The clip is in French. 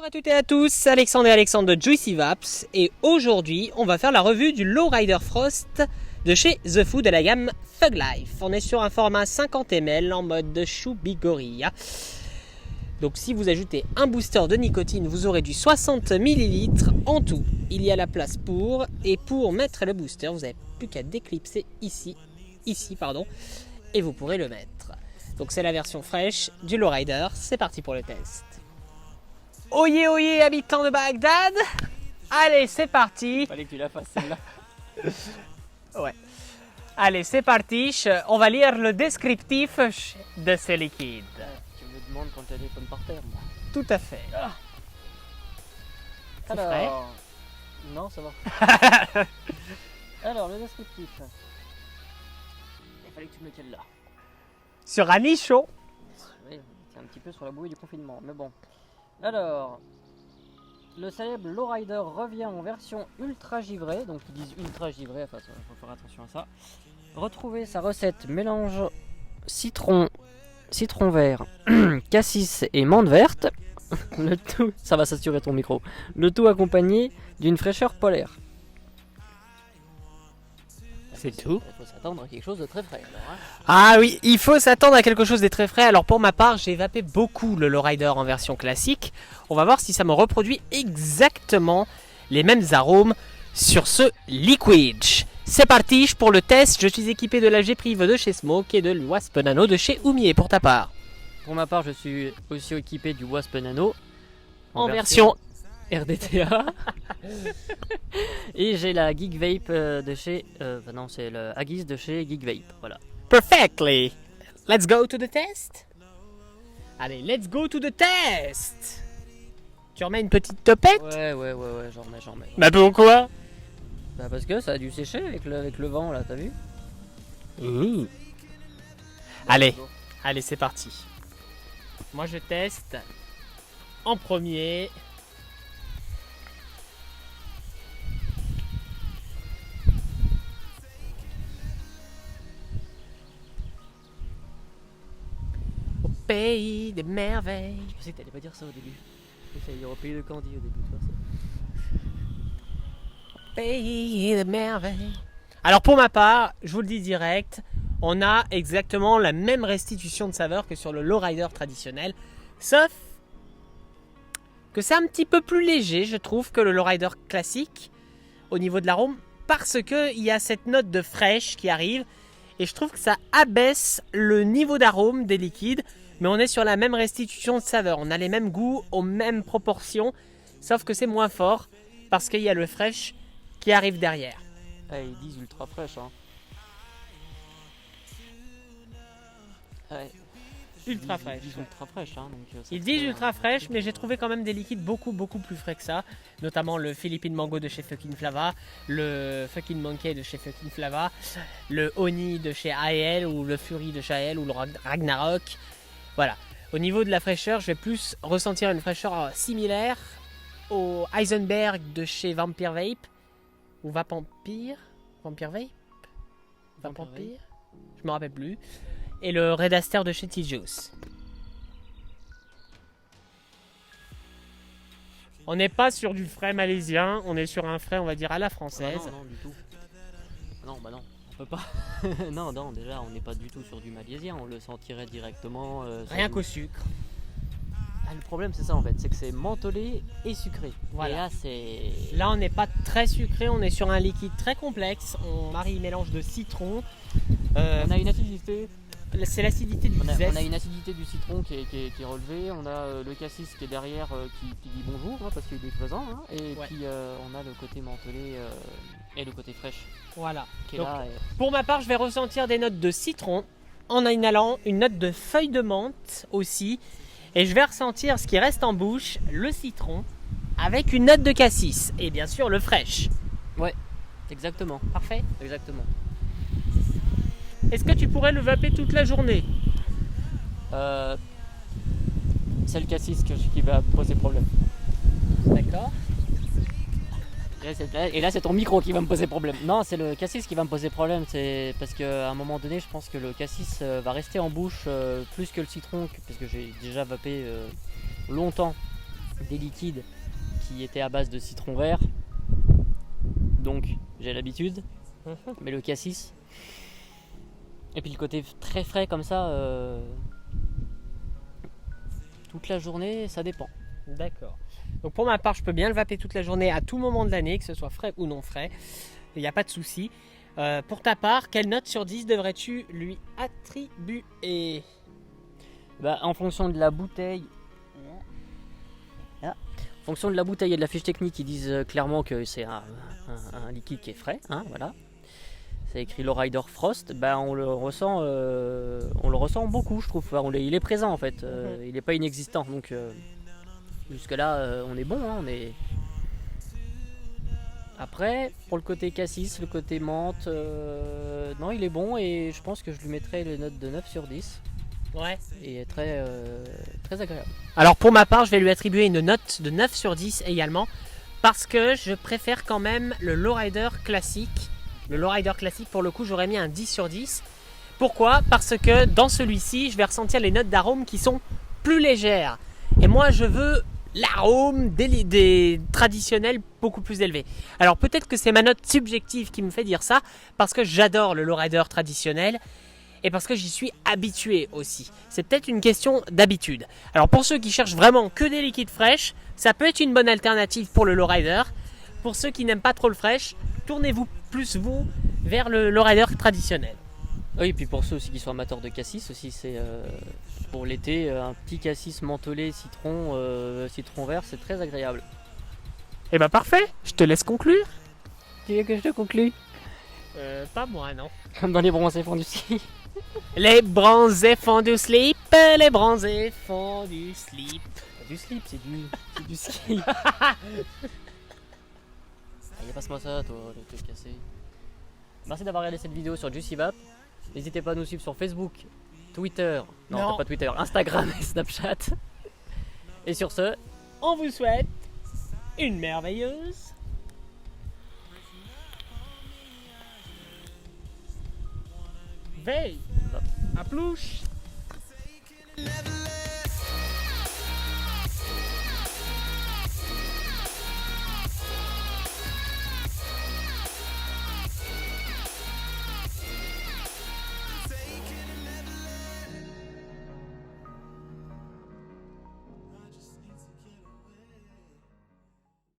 Bonjour à toutes et à tous, c'est Alexandre et Alexandre de Juicy Vaps et aujourd'hui on va faire la revue du Lowrider Frost de chez The Food de la gamme Thug Life. On est sur un format 50 ml en mode Chubby-Gorilla. Donc si vous ajoutez un booster de nicotine, vous aurez du 60 ml en tout. Il y a la place pour, et pour mettre le booster, vous n'avez plus qu'à déclipser ici, et vous pourrez le mettre. Donc c'est la version fraîche du Lowrider, c'est parti pour le test. Oyez, oyez, habitants de Bagdad! Allez, c'est parti! Fallait que tu la fasses celle-là. Ouais. Allez, c'est parti. On va lire le descriptif de ce liquide. Tu me demandes quand il y a des pommes par terre, moi. Tout à fait. C'est frais? Non, ça va. Alors, le descriptif. Il fallait que tu me le cales là. Sur un nid chaud. Oui, c'est un petit peu sur la bouée du confinement, mais bon. Alors, le célèbre Lowrider revient en version ultra givrée. Donc, ils disent ultra givrée, enfin, il faut faire attention à ça. Retrouvez sa recette mélange citron vert, cassis et menthe verte. Le tout, ça va s'assurer ton micro. Le tout accompagné d'une fraîcheur polaire. C'est tout. Il faut s'attendre à quelque chose de très frais. Alors, hein. Ah oui, il faut s'attendre à quelque chose de très frais. Alors pour ma part, j'ai vapé beaucoup le Lowrider en version classique. On va voir si ça me reproduit exactement les mêmes arômes sur ce liquid. C'est parti pour le test. Je suis équipé de la G-Prive de chez Smoke et de l'Wasp Nano de chez Oumier pour ta part. Pour ma part, je suis aussi équipé du Wasp Nano En version RDTA. Et j'ai la Geek Vape de chez. Non, c'est le Haggis de chez Geek Vape. Voilà. Perfectly. Let's go to the test. Allez, let's go to the test. Tu remets une petite topette? Ouais, j'en remets. Bah pourquoi? Bah parce que ça a dû sécher avec le vent là, t'as vu? Allez, allez, c'est parti. Moi je teste en premier. Au pays des merveilles. Je pensais que t'allais pas dire ça au début. J'allais dire au pays de Candy au début, tu vois ça. Pays de merveilles. Alors pour ma part, je vous le dis direct, on a exactement la même restitution de saveur que sur le Lowrider traditionnel, sauf que c'est un petit peu plus léger, je trouve, que le Lowrider classique au niveau de l'arôme, parce qu'il y a cette note de fraîche qui arrive, et je trouve que ça abaisse le niveau d'arôme des liquides, mais on est sur la même restitution de saveur, on a les mêmes goûts, aux mêmes proportions, sauf que c'est moins fort, parce qu'il y a le fraîche qui arrive derrière. Ah, ils disent ultra fraîche, hein. Ouais. Ultra fraîche. Ils disent ultra fraîche, hein. Donc, Ils disent ultra fraîche, mais j'ai trouvé quand même des liquides beaucoup plus frais que ça. Notamment le Philippine Mango de chez Fucking Flava, le Fucking Monkey de chez Fucking Flava, le Oni de chez AEL ou le Fury de chez AEL ou le Ragnarok. Voilà. Au niveau de la fraîcheur, je vais plus ressentir une fraîcheur similaire au Heisenberg de chez Vampire Vape ou Vampire Vape? Vampire? Je me rappelle plus. Et le Red Aster de chez T-Juice. On n'est pas sur du frais malaisien, on est sur un frais, on va dire, à la française. Ah non, du tout. Non, bah non, on peut pas. non, déjà, on n'est pas du tout sur du malaisien, on le sentirait directement. Rien qu'au sucre. Ah, le problème, c'est ça en fait, c'est que c'est mentholé et sucré. Voilà. Et là, c'est. Là, on n'est pas très sucré, on est sur un liquide très complexe. On marie mélange de citron. On a une acidité. C'est l'acidité du On a zeste. une acidité du citron qui est relevée, on a le cassis qui est derrière qui dit bonjour hein, parce qu'il est présent hein, et Ouais. puis on a le côté mentholé et le côté fraîche Voilà. qui est Donc, là. pour ma part, je vais ressentir des notes de citron en inhalant, une note de feuille de menthe aussi. Et je vais ressentir ce qui reste en bouche, le citron, avec une note de cassis. Et bien sûr, le fraîche. Ouais, exactement. Parfait. Exactement. Est-ce que tu pourrais le vaper toute la journée? C'est le cassis qui va poser problème. D'accord. Et là, c'est ton micro qui va me poser problème. Non, c'est le cassis qui va me poser problème. C'est parce qu'à un moment donné, je pense que le cassis va rester en bouche plus que le citron, parce que j'ai déjà vapé longtemps des liquides qui étaient à base de citron vert. Donc j'ai l'habitude. Mais le cassis. Et puis le côté très frais comme ça, toute la journée, ça dépend. D'accord. Donc pour ma part, je peux bien le vaper toute la journée à tout moment de l'année, que ce soit frais ou non frais. Il n'y a pas de souci. Pour ta part, quelle note sur 10 devrais-tu lui attribuer? Bah, en fonction de la bouteille. En fonction de la bouteille et de la fiche technique, ils disent clairement que c'est un liquide qui est frais. Hein, voilà. C'est écrit Lowrider Frost. Bah, on le ressent beaucoup, je trouve. Enfin, il est présent en fait. Il n'est pas inexistant. Donc jusque là, on est bon. Hein, on est... Après, pour le côté cassis, le côté menthe, non, il est bon et je pense que je lui mettrai les notes de 9 sur 10. Ouais. Et très, très agréable. Alors pour ma part, je vais lui attribuer une note de 9 sur 10 également, parce que je préfère quand même le Lowrider classique. Le Lowrider classique, pour le coup, j'aurais mis un 10 sur 10. Pourquoi? Parce que dans celui-ci, je vais ressentir les notes d'arôme qui sont plus légères. Et moi, je veux l'arôme des traditionnels beaucoup plus élevé. Alors peut-être que c'est ma note subjective qui me fait dire ça, parce que j'adore le Lowrider traditionnel et parce que j'y suis habitué aussi. C'est peut-être une question d'habitude. Alors pour ceux qui cherchent vraiment que des liquides fraîches, ça peut être une bonne alternative pour le Lowrider. Pour ceux qui n'aiment pas trop le fraîche, tournez-vous plus vous vers le Lowrider traditionnel. Oui, et puis pour ceux aussi qui sont amateurs de cassis, aussi c'est pour l'été, un petit cassis mentholé citron vert, c'est très agréable. Et bah parfait, je te laisse conclure. Tu veux que je te conclue? Pas moi, non. Comme dans les bronzés font du ski. Les bronzés font du slip, les bronzés font du slip. Du slip, c'est du ski. Allez, passe-moi ça, toi, le truc cassé. Merci d'avoir regardé cette vidéo sur Juicy Vape. N'hésitez pas à nous suivre sur Facebook, Twitter, non. Pas Twitter, Instagram et Snapchat. Et sur ce, on vous souhaite une merveilleuse veille. À plus.